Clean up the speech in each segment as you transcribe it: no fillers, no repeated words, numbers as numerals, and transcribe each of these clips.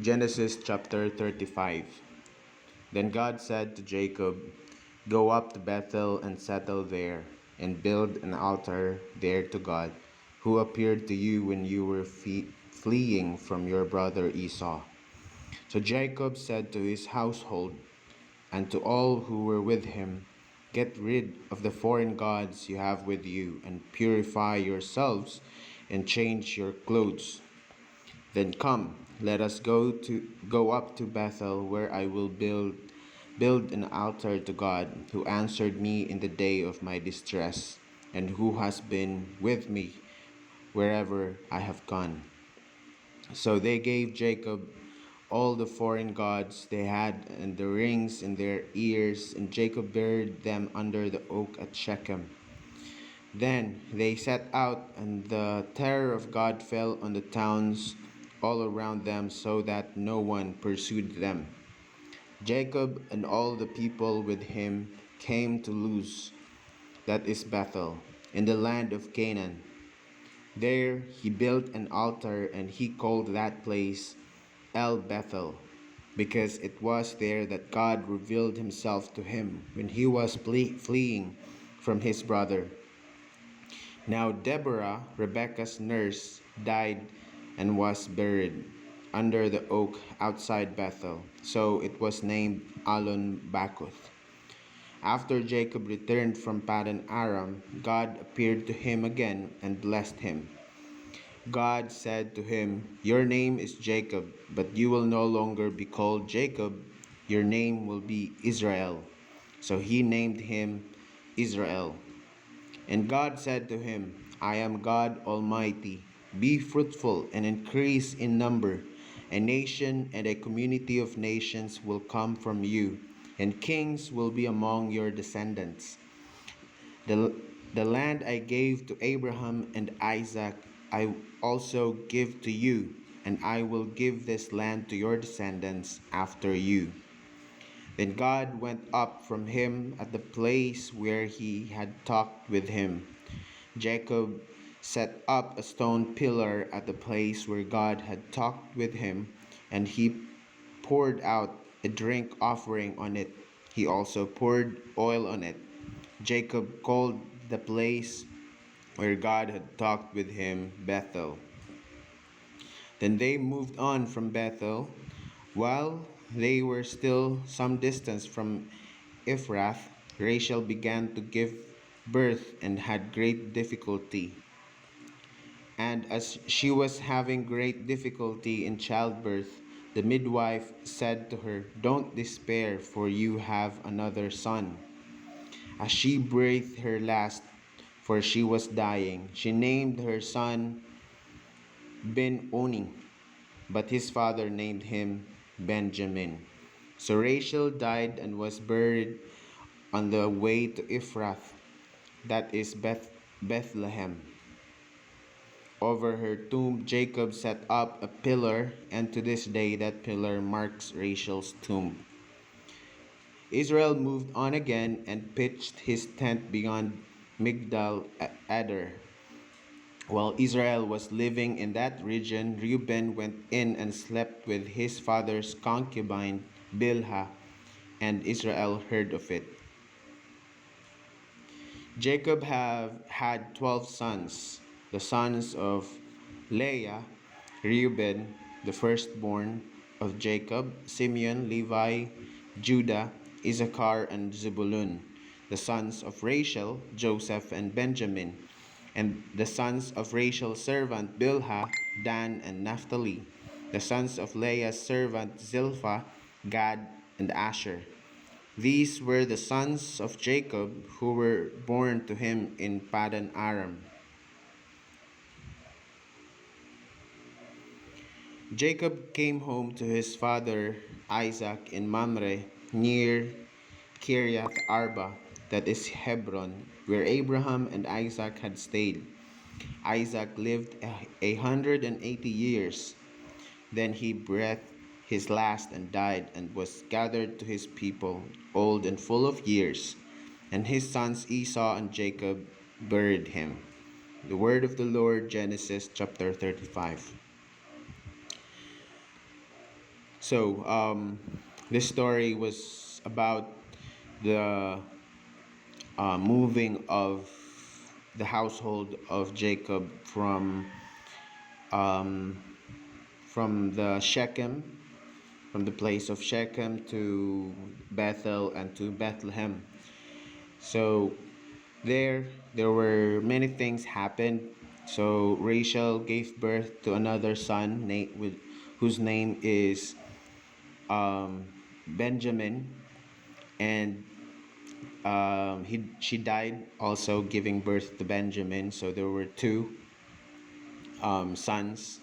Genesis chapter 35. Then God said to Jacob, "Go up to Bethel and settle there, and build an altar there to God, who appeared to you when you were fleeing from your brother Esau." So Jacob said to his household and to all who were with him, "Get rid of the foreign gods you have with you, and purify yourselves, and change your clothes. Then come, let us go up to Bethel, where I will build an altar to God, who answered me in the day of my distress, and who has been with me wherever I have gone." So they gave Jacob all the foreign gods they had and the rings in their ears, and Jacob buried them under the oak at Shechem. Then they set out, and the terror of God fell on the towns all around them, so that no one pursued them. Jacob and all the people with him came to Luz, that is Bethel, in the land of Canaan. There he built an altar, and he called that place El Bethel, because it was there that God revealed himself to him when he was fleeing from his brother. Now Deborah, Rebekah's nurse, died and was buried under the oak outside Bethel, so it was named Alon Bakuth. After Jacob returned from Paddan Aram, God appeared to him again and blessed him. God said to him, "Your name is Jacob, but you will no longer be called Jacob. Your name will be Israel." So he named him Israel. And God said to him, "I am God Almighty. Be fruitful and increase in number. A nation and a community of nations will come from you, and kings will be among your descendants. The, the land I gave to Abraham and Isaac, I also give to you, and I will give this land to your descendants after you." Then God went up from him at the place where he had talked with him. Jacob set up a stone pillar at the place where God had talked with him, and he poured out a drink offering on it. He also poured oil on it. Jacob called the place where God had talked with him Bethel. Then they moved on from Bethel. While they were still some distance from Ephrath, Rachel began to give birth and had great difficulty. And as she was having great difficulty in childbirth, the midwife said to her, "Don't despair, for you have another son." As she breathed her last, for she was dying, she named her son Ben-Oni, but his father named him Benjamin. So Rachel died and was buried on the way to Ephrath, that is Bethlehem. Over her tomb, Jacob set up a pillar, and to this day that pillar marks Rachel's tomb. Israel moved on again and pitched his tent beyond Migdal Eder. While Israel was living in that region, Reuben went in and slept with his father's concubine Bilhah, and Israel heard of it. Jacob had 12 sons. The sons of Leah, Reuben, the firstborn of Jacob, Simeon, Levi, Judah, Issachar, and Zebulun. The sons of Rachel, Joseph, and Benjamin. And the sons of Rachel's servant Bilhah, Dan, and Naphtali. The sons of Leah's servant Zilpah, Gad, and Asher. These were the sons of Jacob who were born to him in Paddan Aram. Jacob came home to his father Isaac in Mamre near Kiriath Arba, that is Hebron, where Abraham and Isaac had stayed. Isaac lived 180 years. Then he breathed his last and died, and was gathered to his people, old and full of years. And his sons Esau and Jacob buried him. The word of the Lord, Genesis chapter 35. So, this story was about the moving of the household of Jacob um, from the Shechem, from the place of Shechem to Bethel and to Bethlehem. So there were many things happened. So Rachel gave birth to another son, whose name is Benjamin, and she died also giving birth to Benjamin. So there were two sons,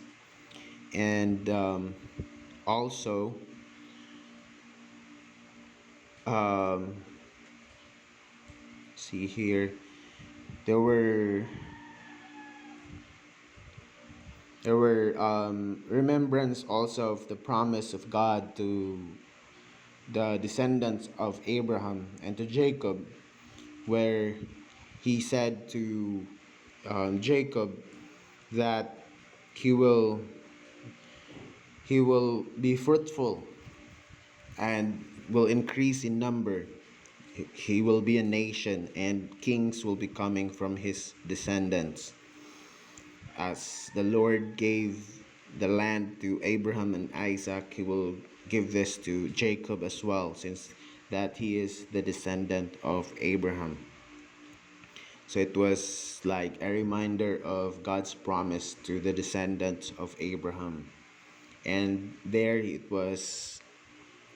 and also um, see here, there were remembrance also of the promise of God to the descendants of Abraham and to Jacob, where he said to Jacob that he will he will be fruitful and will increase in number. He will be a nation, and kings will be coming from his descendants. As the Lord gave the land to Abraham and Isaac, he will give this to Jacob as well, since that he is the descendant of Abraham. So it was like a reminder of God's promise to the descendants of Abraham. And there it was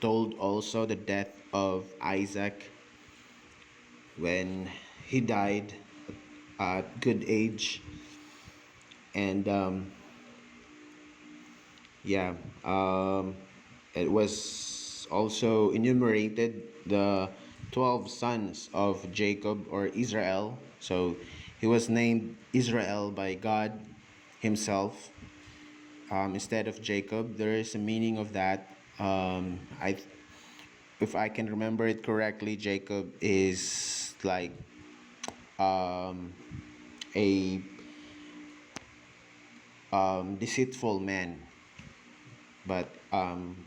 told also the death of Isaac when he died at good age. And yeah, it was also enumerated the 12 sons of Jacob, or Israel. So he was named Israel by God himself, instead of Jacob. There is a meaning of that. If I can remember it correctly, Jacob is like a deceitful man. But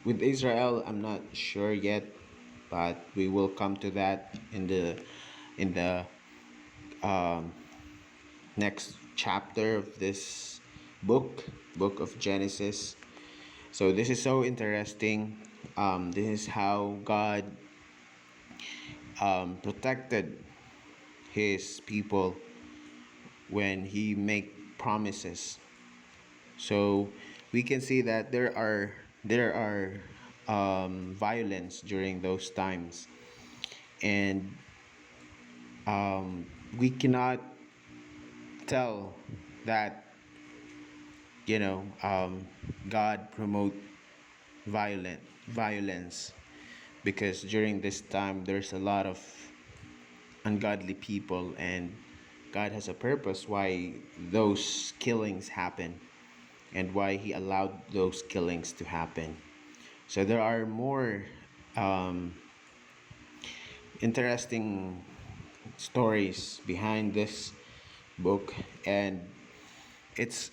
with Israel, I'm not sure yet, but we will come to that in the um, next chapter of this book of Genesis. So this is so interesting. This is how God protected his people when he make promises. So we can see that there are violence during those times, and we cannot tell that God promote violence, because during this time there's a lot of ungodly people, and God has a purpose why those killings happen and why he allowed those killings to happen. So there are more um, interesting stories behind this book, and it's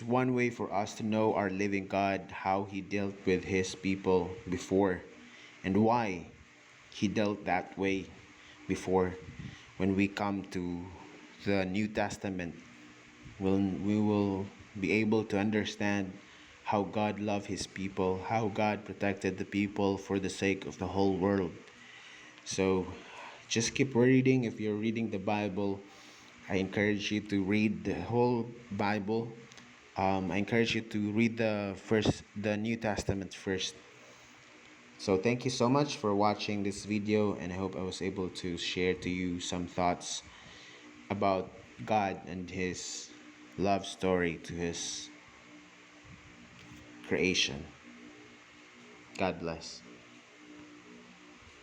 one way for us to know our living God, how he dealt with his people before, and why he dealt that way before. When we come to the New Testament, we will be able to understand how God loved his people, how God protected the people for the sake of the whole world. So just keep reading. If you're reading the Bible, I encourage you to read the whole Bible. I encourage you to read the New Testament first. So thank you so much for watching this video, and I hope I was able to share to you some thoughts about God and his love story to his creation. God bless.